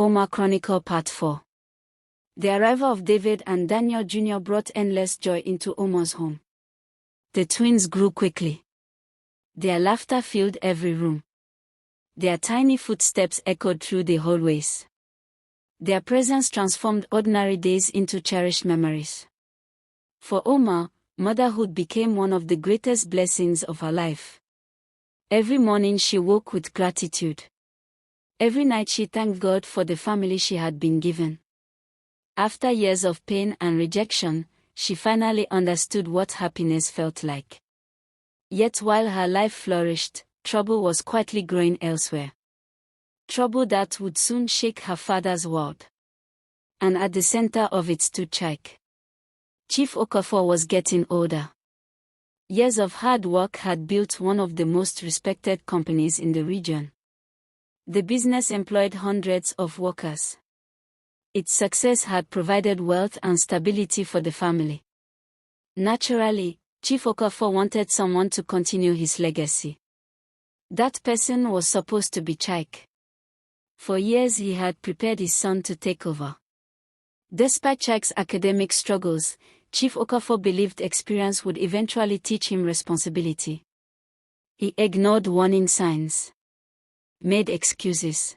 Omar Chronicle Part 4. The arrival of David and Daniel Jr. brought endless joy into Omar's home. The twins grew quickly. Their laughter filled every room. Their tiny footsteps echoed through the hallways. Their presence transformed ordinary days into cherished memories. For Omar, motherhood became one of the greatest blessings of her life. Every morning she woke with gratitude. Every night she thanked God for the family she had been given. After years of pain and rejection, she finally understood what happiness felt like. Yet while her life flourished, trouble was quietly growing elsewhere. Trouble that would soon shake her father's world. And at the center of it stood Chike. Chief Okafor was getting older. Years of hard work had built one of the most respected companies in the region. The business employed hundreds of workers. Its success had provided wealth and stability for the family. Naturally, Chief Okafor wanted someone to continue his legacy. That person was supposed to be Chike. For years he had prepared his son to take over. Despite Chike's academic struggles, Chief Okafor believed experience would eventually teach him responsibility. He ignored warning signs, made excuses,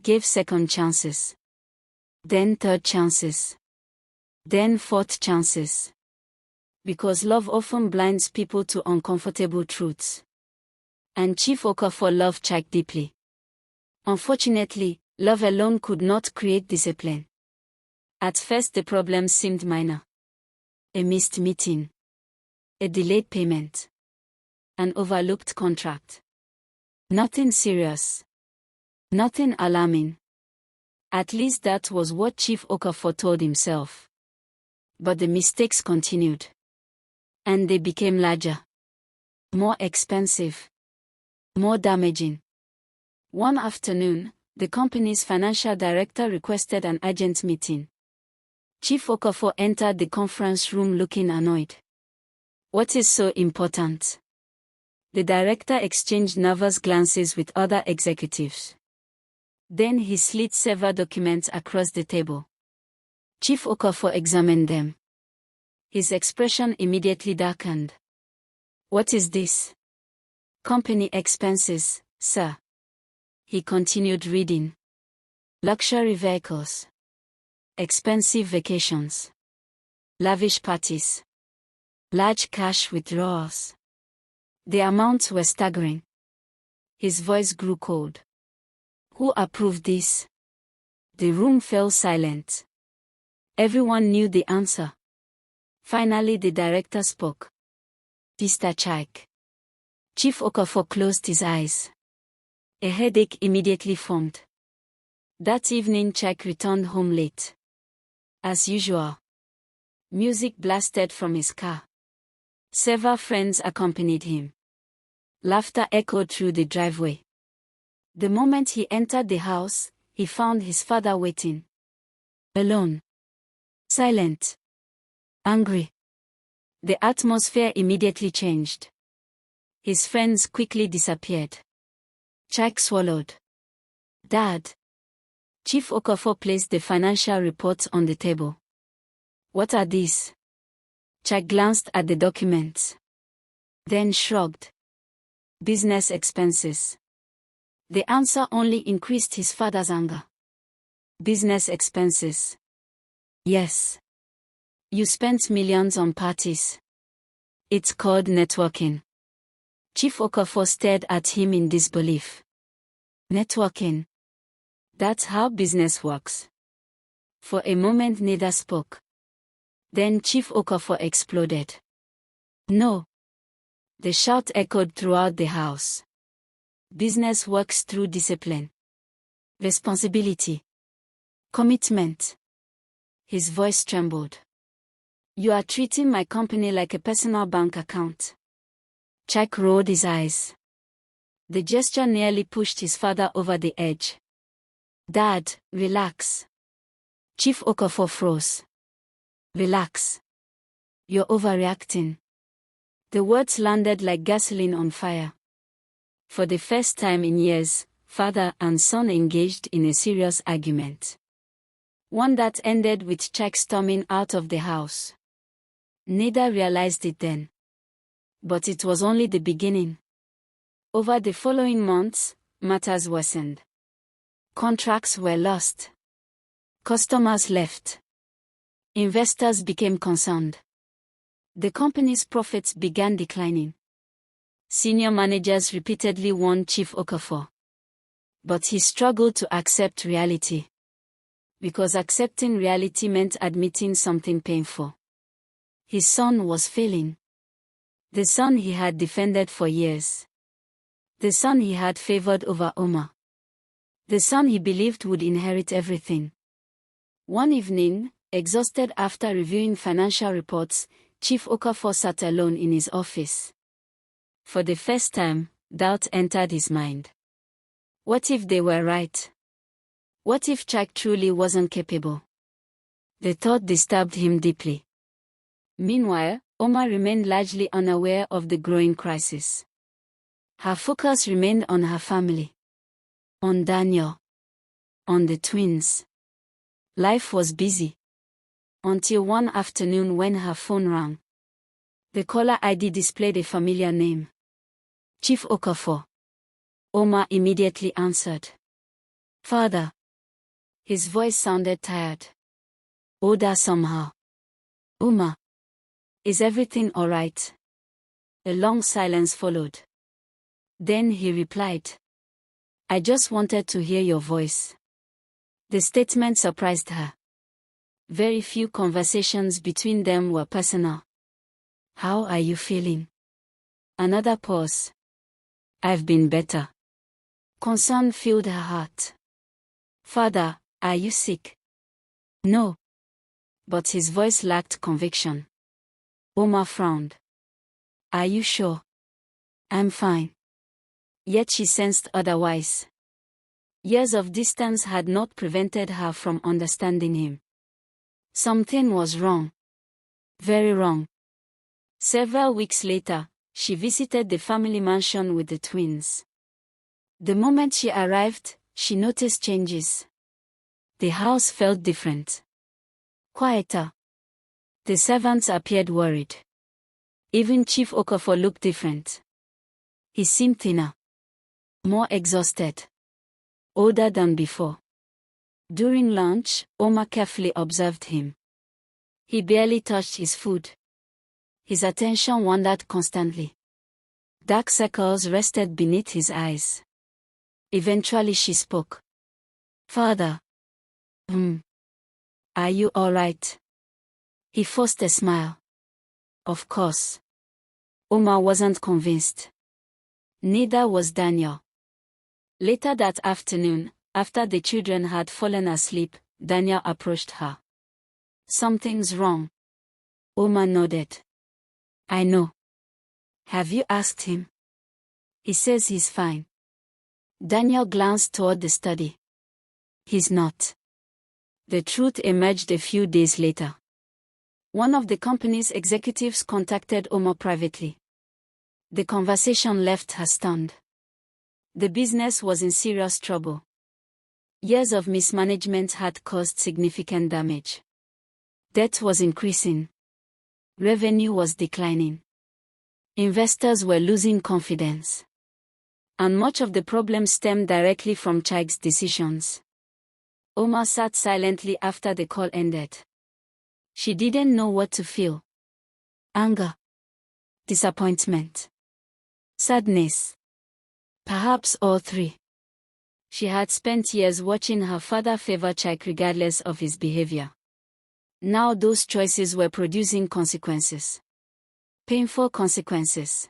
gave second chances, then third chances, then fourth chances. Because love often blinds people to uncomfortable truths. And Chief Okafor loved Chike deeply. Unfortunately, love alone could not create discipline. At first the problems seemed minor. A missed meeting, a delayed payment, an overlooked contract. Nothing serious. Nothing alarming. At least that was what Chief Okafor told himself. But the mistakes continued. And they became larger. More expensive. More damaging. One afternoon, the company's financial director requested an urgent meeting. Chief Okafor entered the conference room looking annoyed. What is so important? The director exchanged nervous glances with other executives. Then he slid several documents across the table. Chief Okafor examined them. His expression immediately darkened. What is this? Company expenses, sir. He continued reading. Luxury vehicles. Expensive vacations. Lavish parties. Large cash withdrawals. The amounts were staggering. His voice grew cold. Who approved this? The room fell silent. Everyone knew the answer. Finally the director spoke. Mr. Chike. Chief Okafor closed his eyes. A headache immediately formed. That evening Chike returned home late. As usual. Music blasted from his car. Several friends accompanied him. Laughter echoed through the driveway. The moment he entered the house, he found his father waiting. Alone. Silent. Angry. The atmosphere immediately changed. His friends quickly disappeared. Chike swallowed. Dad. Chief Okafor placed the financial reports on the table. What are these? Chike glanced at the documents. Then shrugged. Business expenses. The answer only increased his father's anger. Business expenses. Yes. You spent millions on parties. It's called networking. Chief Okafor stared at him in disbelief. Networking. That's how business works. For a moment neither spoke. Then Chief Okafor exploded. No. The shout echoed throughout the house. Business works through discipline. Responsibility. Commitment. His voice trembled. You are treating my company like a personal bank account. Chike rolled his eyes. The gesture nearly pushed his father over the edge. Dad, relax. Chief Okafor froze. Relax. You're overreacting. The words landed like gasoline on fire. For the first time in years, father and son engaged in a serious argument. One that ended with Chike storming out of the house. Neither realized it then. But it was only the beginning. Over the following months, matters worsened. Contracts were lost. Customers left. Investors became concerned. The company's profits began declining. Senior managers repeatedly warned Chief Okafor. But he struggled to accept reality. Because accepting reality meant admitting something painful. His son was failing. The son he had defended for years. The son he had favored over Omar. The son he believed would inherit everything. One evening, exhausted after reviewing financial reports, Chief Okafor sat alone in his office. For the first time, doubt entered his mind. What if they were right? What if Chike truly wasn't capable? The thought disturbed him deeply. Meanwhile, Omar remained largely unaware of the growing crisis. Her focus remained on her family. On Daniel. On the twins. Life was busy. Until one afternoon when her phone rang. The caller ID displayed a familiar name. Chief Okafor. Omar immediately answered. Father. His voice sounded tired. Older somehow. Omar. Is everything all right? A long silence followed. Then he replied. I just wanted to hear your voice. The statement surprised her. Very few conversations between them were personal. How are you feeling? Another pause. I've been better. Concern filled her heart. Father, are you sick? No. But his voice lacked conviction. Omar frowned. Are you sure? I'm fine. Yet she sensed otherwise. Years of distance had not prevented her from understanding him. Something was wrong. Very wrong. Several weeks later, she visited the family mansion with the twins. The moment she arrived, she noticed changes. The house felt different. Quieter. The servants appeared worried. Even Chief Okafor looked different. He seemed thinner. More exhausted. Older than before. During lunch, Omar carefully observed him. He barely touched his food. His attention wandered constantly. Dark circles rested beneath his eyes. Eventually she spoke. Father. Are you all right? He forced a smile. Of course. Omar wasn't convinced. Neither was Daniel. Later that afternoon, after the children had fallen asleep, Daniel approached her. Something's wrong. Omar nodded. I know. Have you asked him? He says he's fine. Daniel glanced toward the study. He's not. The truth emerged a few days later. One of the company's executives contacted Omar privately. The conversation left her stunned. The business was in serious trouble. Years of mismanagement had caused significant damage. Debt was increasing. Revenue was declining. Investors were losing confidence. And much of the problem stemmed directly from Chike's decisions. Omar sat silently after the call ended. She didn't know what to feel. Anger. Disappointment. Sadness. Perhaps all three. She had spent years watching her father favor Chike regardless of his behavior. Now those choices were producing consequences. Painful consequences.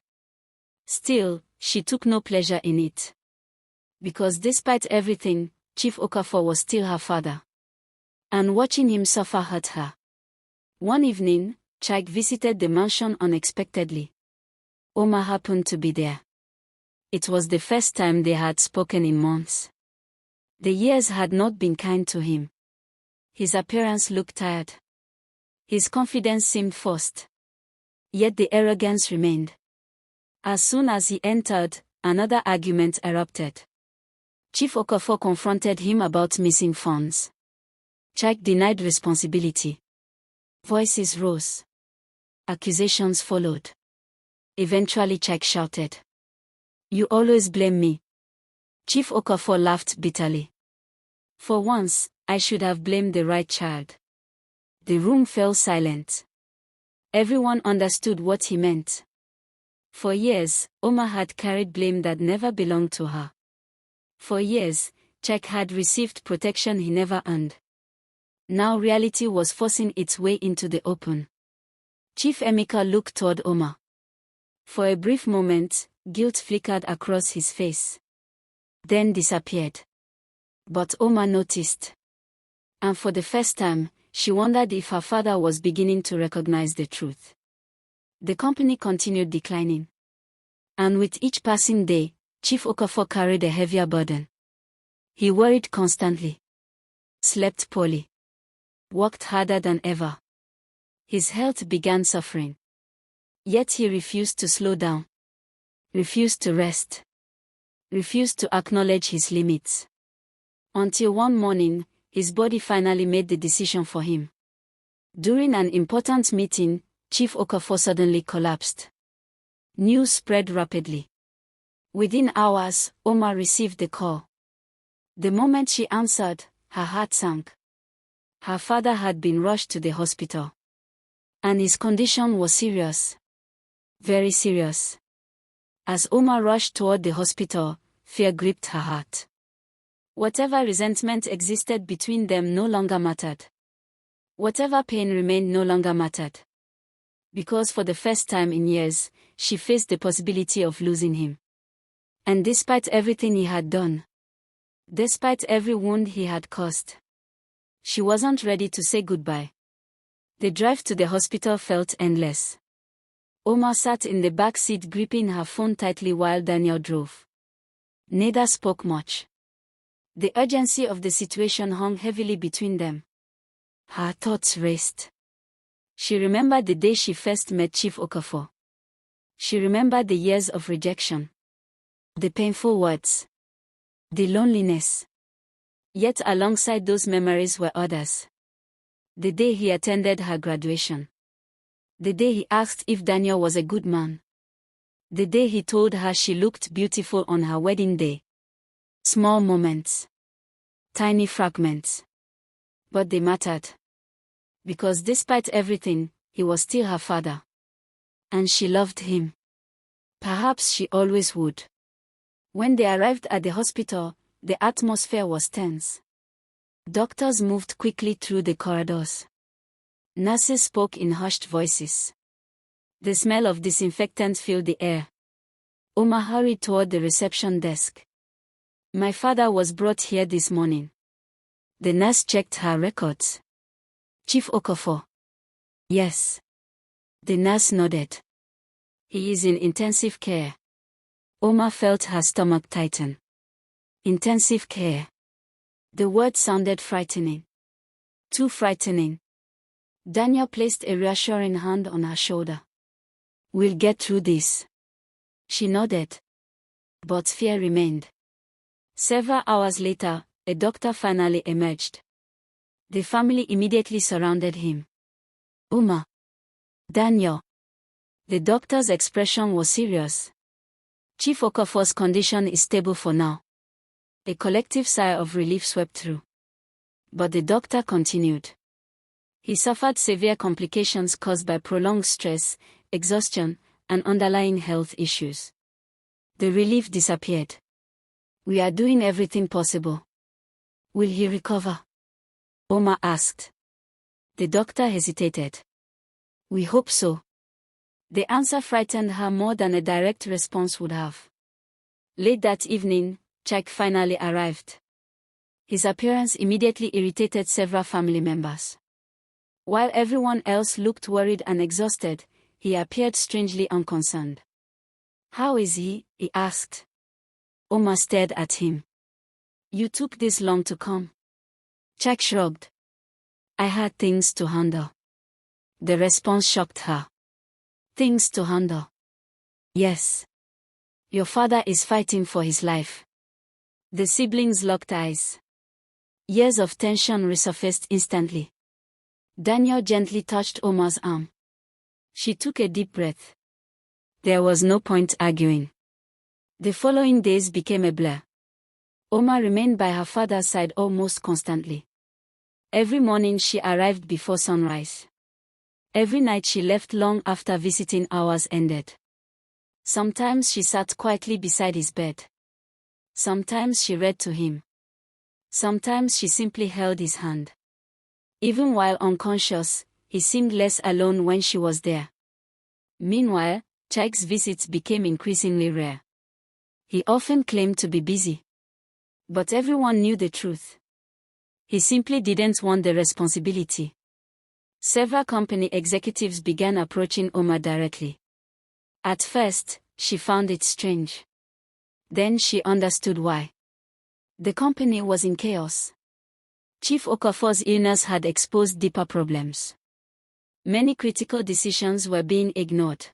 Still, she took no pleasure in it. Because despite everything, Chief Okafor was still her father. And watching him suffer hurt her. One evening, Chike visited the mansion unexpectedly. Omar happened to be there. It was the first time they had spoken in months. The years had not been kind to him. His appearance looked tired. His confidence seemed forced. Yet the arrogance remained. As soon as he entered, another argument erupted. Chief Okafor confronted him about missing funds. Chike denied responsibility. Voices rose. Accusations followed. Eventually Chike shouted, "You always blame me." Chief Okafor laughed bitterly. "For once, I should have blamed the right child." The room fell silent. Everyone understood what he meant. For years, Oma had carried blame that never belonged to her. For years, Chike had received protection he never earned. Now reality was forcing its way into the open. Chief Emeka looked toward Oma. For a brief moment, guilt flickered across his face. Then disappeared. But Oma noticed. And for the first time, she wondered if her father was beginning to recognize the truth. The company continued declining. And with each passing day, Chief Okafor carried a heavier burden. He worried constantly. Slept poorly. Worked harder than ever. His health began suffering. Yet he refused to slow down. Refused to rest. Refused to acknowledge his limits. Until one morning, his body finally made the decision for him. During an important meeting, Chief Okafor suddenly collapsed. News spread rapidly. Within hours, Oma received the call. The moment she answered, her heart sank. Her father had been rushed to the hospital. And his condition was serious. Very serious. As Oma rushed toward the hospital, fear gripped her heart. Whatever resentment existed between them no longer mattered. Whatever pain remained no longer mattered. Because for the first time in years, she faced the possibility of losing him. And despite everything he had done, despite every wound he had caused, she wasn't ready to say goodbye. The drive to the hospital felt endless. Oma sat in the back seat gripping her phone tightly while Daniel drove. Neither spoke much. The urgency of the situation hung heavily between them. Her thoughts raced. She remembered the day she first met Chief Okafor. She remembered the years of rejection. The painful words. The loneliness. Yet alongside those memories were others. The day he attended her graduation. The day he asked if Daniel was a good man. The day he told her she looked beautiful on her wedding day. Small moments. Tiny fragments. But they mattered. Because despite everything, he was still her father. And she loved him. Perhaps she always would. When they arrived at the hospital, the atmosphere was tense. Doctors moved quickly through the corridors. Nurses spoke in hushed voices. The smell of disinfectant filled the air. Oma hurried toward the reception desk. "My father was brought here this morning." The nurse checked her records. "Chief Okafor?" "Yes." The nurse nodded. "He is in intensive care." Oma felt her stomach tighten. Intensive care. The word sounded frightening. Too frightening. Daniel placed a reassuring hand on her shoulder. "We'll get through this." She nodded. But fear remained. Several hours later, a doctor finally emerged. The family immediately surrounded him. "Oma." "Daniel." The doctor's expression was serious. "Chief Okafor's condition is stable for now." A collective sigh of relief swept through. But the doctor continued. "He suffered severe complications caused by prolonged stress, exhaustion, and underlying health issues." The relief disappeared. "We are doing everything possible." "Will he recover?" Oma asked. The doctor hesitated. "We hope so." The answer frightened her more than a direct response would have. Late that evening, Chike finally arrived. His appearance immediately irritated several family members. While everyone else looked worried and exhausted, he appeared strangely unconcerned. "How is he?" he asked. Oma stared at him. "You took this long to come." Chike shrugged. "I had things to handle." The response shocked her. "Things to handle?" "Yes. Your father is fighting for his life." The siblings locked eyes. Years of tension resurfaced instantly. Daniel gently touched Omar's arm. She took a deep breath. There was no point arguing. The following days became a blur. Omar remained by her father's side almost constantly. Every morning she arrived before sunrise. Every night she left long after visiting hours ended. Sometimes she sat quietly beside his bed. Sometimes she read to him. Sometimes she simply held his hand. Even while unconscious, he seemed less alone when she was there. Meanwhile, Chaik's visits became increasingly rare. He often claimed to be busy. But everyone knew the truth. He simply didn't want the responsibility. Several company executives began approaching Omar directly. At first, she found it strange. Then she understood why. The company was in chaos. Chief Okafor's illness had exposed deeper problems. Many critical decisions were being ignored.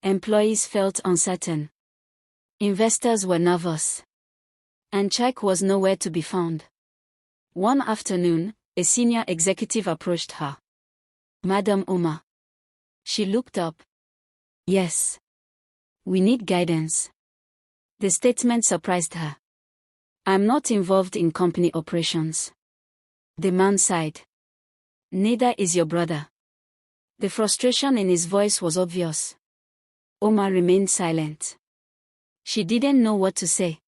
Employees felt uncertain. Investors were nervous. And Chaik was nowhere to be found. One afternoon, a senior executive approached her. "Madam Omar." She looked up. "Yes. We need guidance." The statement surprised her. "I'm not involved in company operations." The man sighed. "Neither is your brother." The frustration in his voice was obvious. Omar remained silent. She didn't know what to say.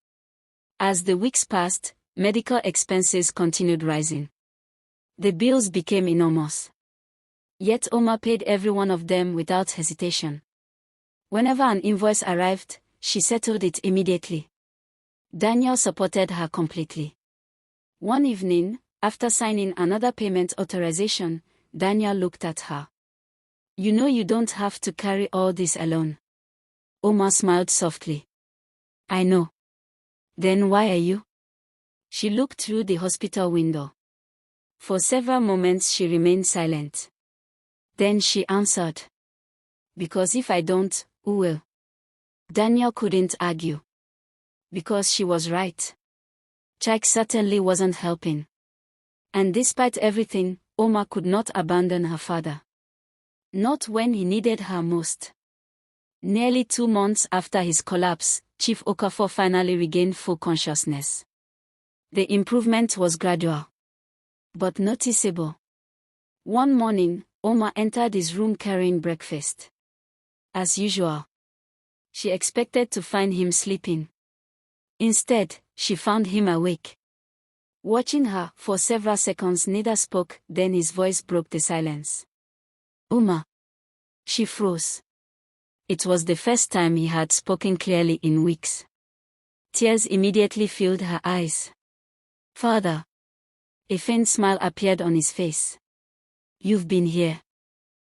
As the weeks passed, medical expenses continued rising. The bills became enormous. Yet Omar paid every one of them without hesitation. Whenever an invoice arrived, she settled it immediately. Daniel supported her completely. One evening, after signing another payment authorization, Daniel looked at her. "You know you don't have to carry all this alone." Omar smiled softly. "I know. Then why are you?" She looked through the hospital window. For several moments she remained silent. Then she answered. "Because if I don't, who will?" Daniel couldn't argue. Because she was right. Chaik certainly wasn't helping. And despite everything, Omar could not abandon her father. Not when he needed her most. Nearly 2 months after his collapse, Chief Okafor finally regained full consciousness. The improvement was gradual, but noticeable. One morning, Omar entered his room carrying breakfast. As usual. She expected to find him sleeping. Instead, she found him awake. Watching her, for several seconds neither spoke, then his voice broke the silence. "Omar." She froze. It was the first time he had spoken clearly in weeks. Tears immediately filled her eyes. "Father." A faint smile appeared on his face. "You've been here."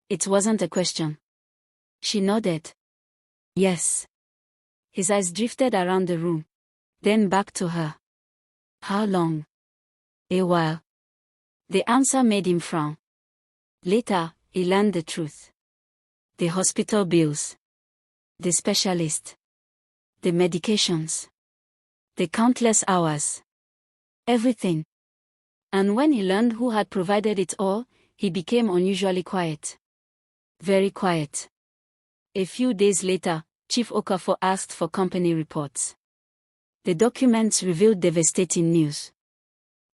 It wasn't a question. She nodded. "Yes." His eyes drifted around the room. Then back to her. "How long?" "A while." The answer made him frown. Later, he learned the truth. The hospital bills. The specialist. The medications. The countless hours. Everything. And when he learned who had provided it all, he became unusually quiet. Very quiet. A few days later, Chief Okafor asked for company reports. The documents revealed devastating news.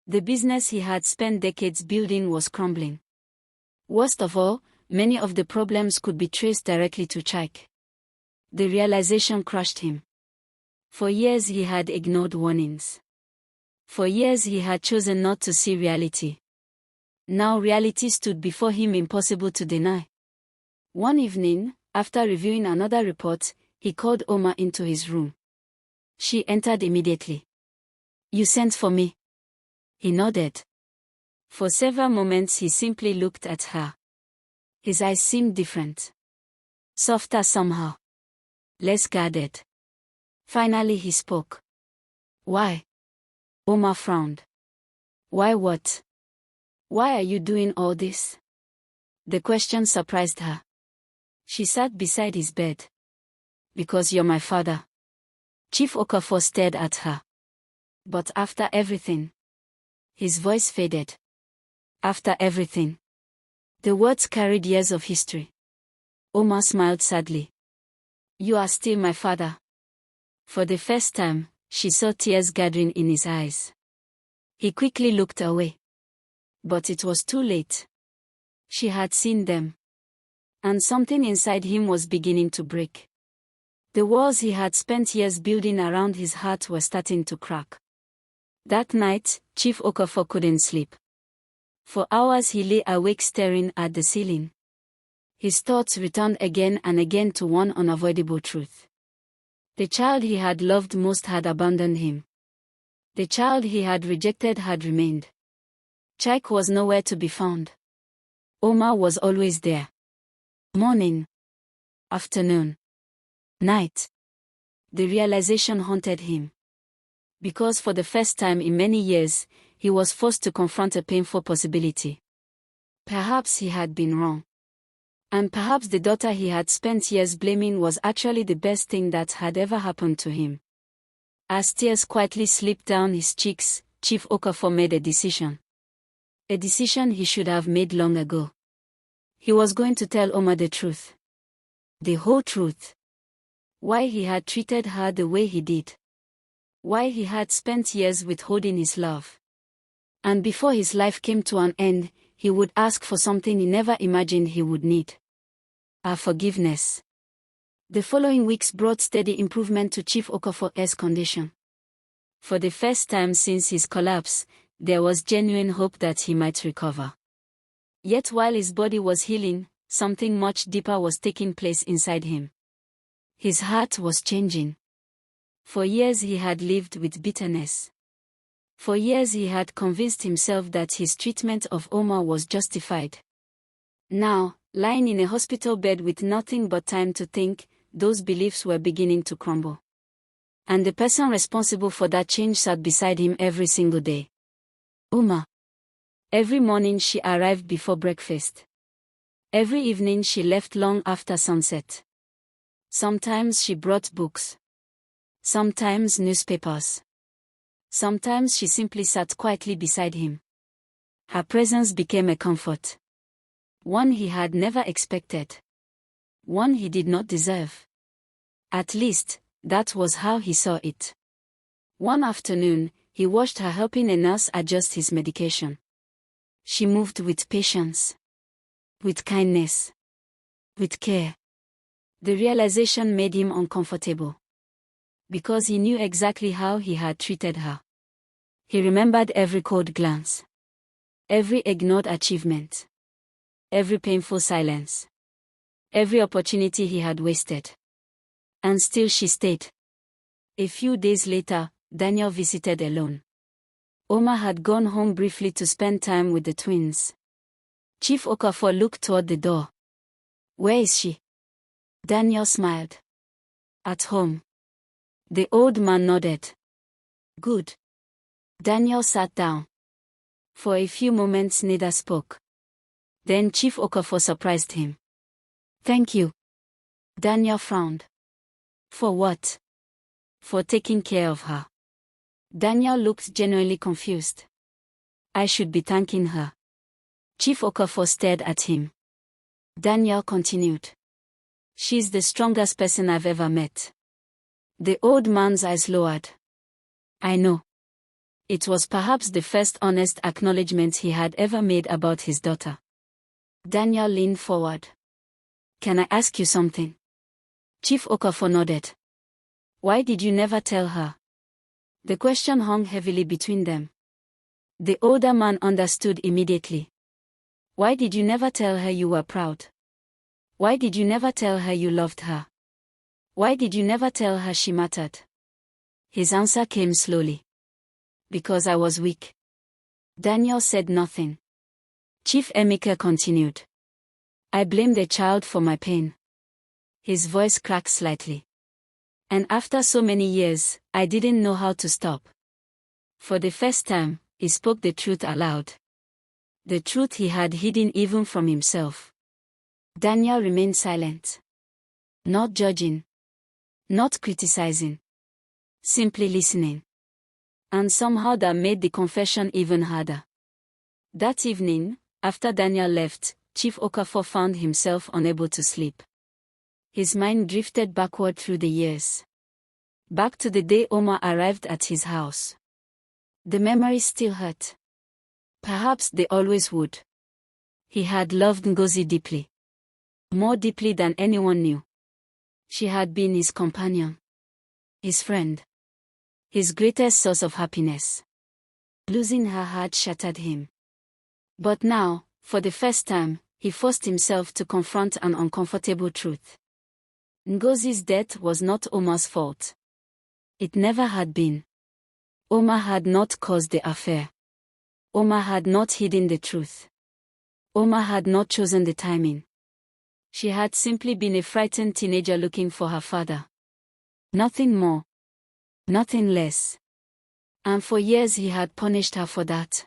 The business he had spent decades building was crumbling. Worst of all, many of the problems could be traced directly to Chaik. The realization crushed him. For years he had ignored warnings. For years he had chosen not to see reality. Now reality stood before him, impossible to deny. One evening, after reviewing another report, he called Omar into his room. She entered immediately. "You sent for me?" He nodded. For several moments he simply looked at her. His eyes seemed different. Softer somehow. Less guarded. Finally he spoke. "Why?" Omar frowned. "Why what? Why are you doing all this?" The question surprised her. She sat beside his bed. "Because you're my father." Chief Okafor stared at her. But after everything. His voice faded. After everything. The words carried years of history. Omar smiled sadly. You are still my father. For the first time, she saw tears gathering in his eyes. He quickly looked away. But it was too late. She had seen them. And something inside him was beginning to break. The walls he had spent years building around his heart were starting to crack. That night, Chief Okafor couldn't sleep. For hours he lay awake staring at the ceiling. His thoughts returned again and again to one unavoidable truth. The child he had loved most had abandoned him. The child he had rejected had remained. Chike was nowhere to be found. Omar was always there. Morning, afternoon, night. The realization haunted him. Because for the first time in many years, he was forced to confront a painful possibility. Perhaps he had been wrong. And perhaps the daughter he had spent years blaming was actually the best thing that had ever happened to him. As tears quietly slipped down his cheeks, Chief Okafor made a decision. A decision he should have made long ago. He was going to tell Omar the truth. The whole truth. Why he had treated her the way he did. Why he had spent years withholding his love. And before his life came to an end, he would ask for something he never imagined he would need. Her forgiveness. The following weeks brought steady improvement to Chief Okafor's condition. For the first time since his collapse, there was genuine hope that he might recover. Yet while his body was healing, something much deeper was taking place inside him. His heart was changing. For years he had lived with bitterness. For years he had convinced himself that his treatment of Omar was justified. Now, lying in a hospital bed with nothing but time to think, those beliefs were beginning to crumble. And the person responsible for that change sat beside him every single day. Omar. Every morning she arrived before breakfast. Every evening she left long after sunset. Sometimes she brought books. Sometimes newspapers. Sometimes she simply sat quietly beside him. Her presence became a comfort. One he had never expected. One he did not deserve. At least, that was how he saw it. One afternoon, he watched her helping a nurse adjust his medication. She moved with patience. With kindness. With care. The realization made him uncomfortable. Because he knew exactly how he had treated her. He remembered every cold glance. Every ignored achievement. Every painful silence. Every opportunity he had wasted. And still she stayed. A few days later, Daniel visited alone. Omar had gone home briefly to spend time with the twins. Chief Okafor looked toward the door. Where is she? Daniel smiled. At home. The old man nodded. Good. Daniel sat down. For a few moments neither spoke. Then Chief Okafor surprised him. Thank you. Daniel frowned. For what? For taking care of her. Daniel looked genuinely confused. I should be thanking her. Chief Okafor stared at him. Daniel continued. She's the strongest person I've ever met. The old man's eyes lowered. I know. It was perhaps the first honest acknowledgement he had ever made about his daughter. Daniel leaned forward. Can I ask you something? Chief Okafor nodded. Why did you never tell her? The question hung heavily between them. The older man understood immediately. Why did you never tell her you were proud? Why did you never tell her you loved her? Why did you never tell her she mattered? His answer came slowly. Because I was weak. Daniel said nothing. Chief Emeka continued. I blame the child for my pain. His voice cracked slightly. And after so many years, I didn't know how to stop. For the first time, he spoke the truth aloud. The truth he had hidden even from himself. Daniel remained silent. Not judging. Not criticizing. Simply listening. And somehow that made the confession even harder. That evening, after Daniel left, Chief Okafor found himself unable to sleep. His mind drifted backward through the years. Back to the day Omar arrived at his house. The memories still hurt. Perhaps they always would. He had loved Ngozi deeply. More deeply than anyone knew. She had been his companion. His friend. His greatest source of happiness. Losing her had shattered him. But now, for the first time, he forced himself to confront an uncomfortable truth. Ngozi's death was not Omar's fault. It never had been. Omar had not caused the affair. Omar had not hidden the truth. Omar had not chosen the timing. She had simply been a frightened teenager looking for her father. Nothing more. Nothing less. And for years he had punished her for that.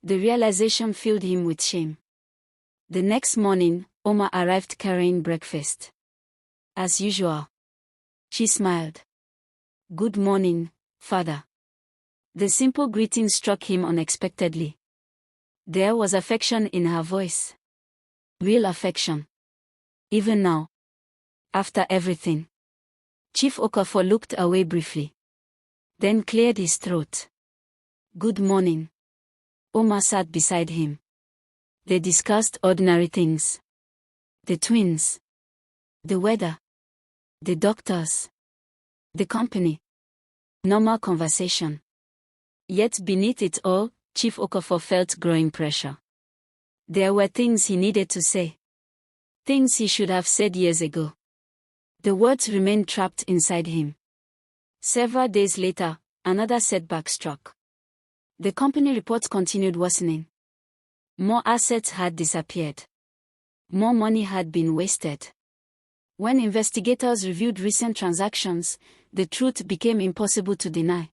The realization filled him with shame. The next morning, Omar arrived carrying breakfast. As usual. She smiled. "Good morning, father." The simple greeting struck him unexpectedly. There was affection in her voice. Real affection. Even now. After everything. Chief Okafor looked away briefly. Then cleared his throat. "Good morning." Omar sat beside him. They discussed ordinary things. The twins. The weather. The doctors. The company. Normal conversation. Yet beneath it all, Chief Okafor felt growing pressure. There were things he needed to say. Things he should have said years ago. The words remained trapped inside him. Several days later, another setback struck. The company reports continued worsening. More assets had disappeared. More money had been wasted. When investigators reviewed recent transactions, the truth became impossible to deny.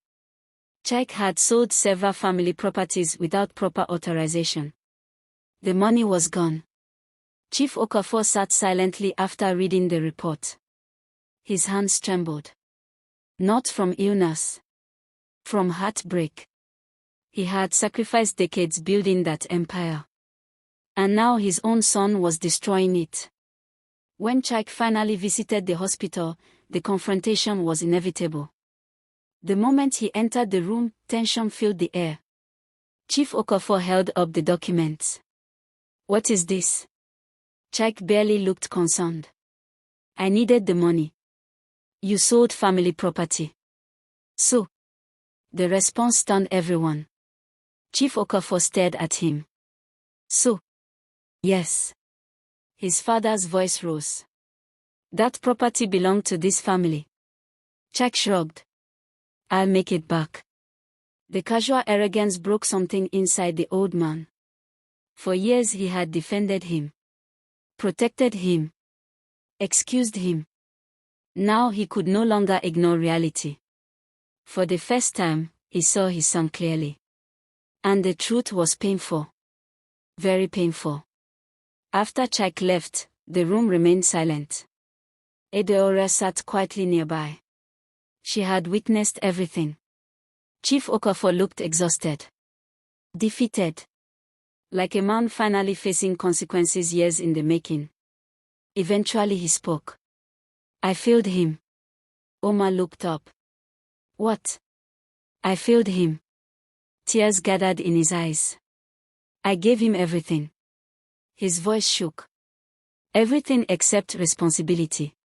Chike had sold several family properties without proper authorization. The money was gone. Chief Okafor sat silently after reading the report. His hands trembled. Not from illness. From heartbreak. He had sacrificed decades building that empire. And now his own son was destroying it. When Chike finally visited the hospital, the confrontation was inevitable. The moment he entered the room, tension filled the air. Chief Okafor held up the documents. "What is this?" Chike barely looked concerned. "I needed the money." "You sold family property." "So?" The response stunned everyone. Chief Okafor stared at him. "So?" "Yes." His father's voice rose. "That property belonged to this family." Chike shrugged. "I'll make it back." The casual arrogance broke something inside the old man. For years he had defended him. Protected him. Excused him. Now he could no longer ignore reality. For the first time, he saw his son clearly. And the truth was painful. Very painful. After Chike left, the room remained silent. Edeora sat quietly nearby. She had witnessed everything. Chief Okafor looked exhausted. Defeated. Like a man finally facing consequences years in the making. Eventually he spoke. "I failed him." Omar looked up. "What?" "I failed him." Tears gathered in his eyes. "I gave him everything." His voice shook. "Everything except responsibility."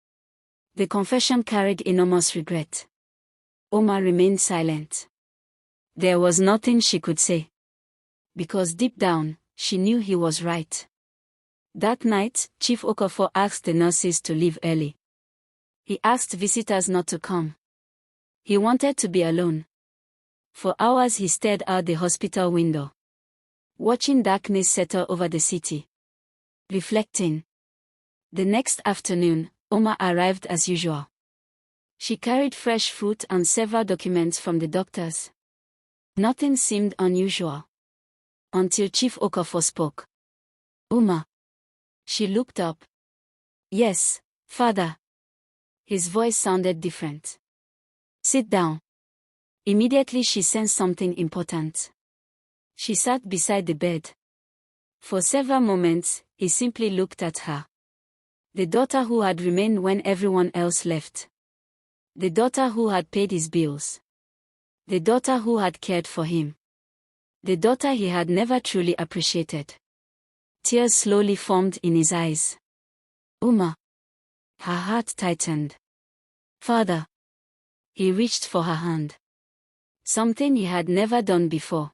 The confession carried enormous regret. Omar remained silent. There was nothing she could say. Because deep down, she knew he was right. That night, Chief Okafor asked the nurses to leave early. He asked visitors not to come. He wanted to be alone. For hours he stared out the hospital window. Watching darkness settle over the city. Reflecting. The next afternoon, Omar arrived as usual. She carried fresh fruit and several documents from the doctors. Nothing seemed unusual. Until Chief Okafor spoke. "Omar." She looked up. "Yes, father." His voice sounded different. "Sit down." Immediately she sensed something important. She sat beside the bed. For several moments, he simply looked at her. The daughter who had remained when everyone else left. The daughter who had paid his bills. The daughter who had cared for him. The daughter he had never truly appreciated. Tears slowly formed in his eyes. Uma. Her heart tightened. Father. He reached for her hand. Something he had never done before.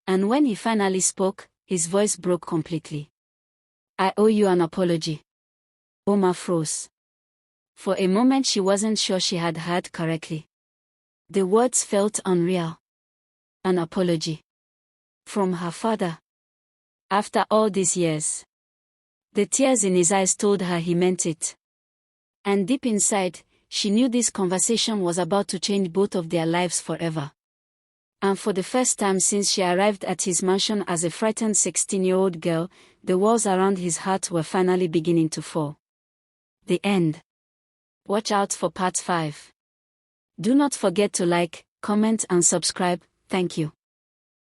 And when he finally spoke, his voice broke completely. I owe you an apology. Uma froze. For a moment she wasn't sure she had heard correctly. The words felt unreal. An apology. From her father. After all these years. The tears in his eyes told her he meant it. And deep inside, she knew this conversation was about to change both of their lives forever. And for the first time since she arrived at his mansion as a frightened 16-year-old girl, the walls around his heart were finally beginning to fall. The end. Watch out for part 5. Do not forget to like, comment and subscribe. Thank you.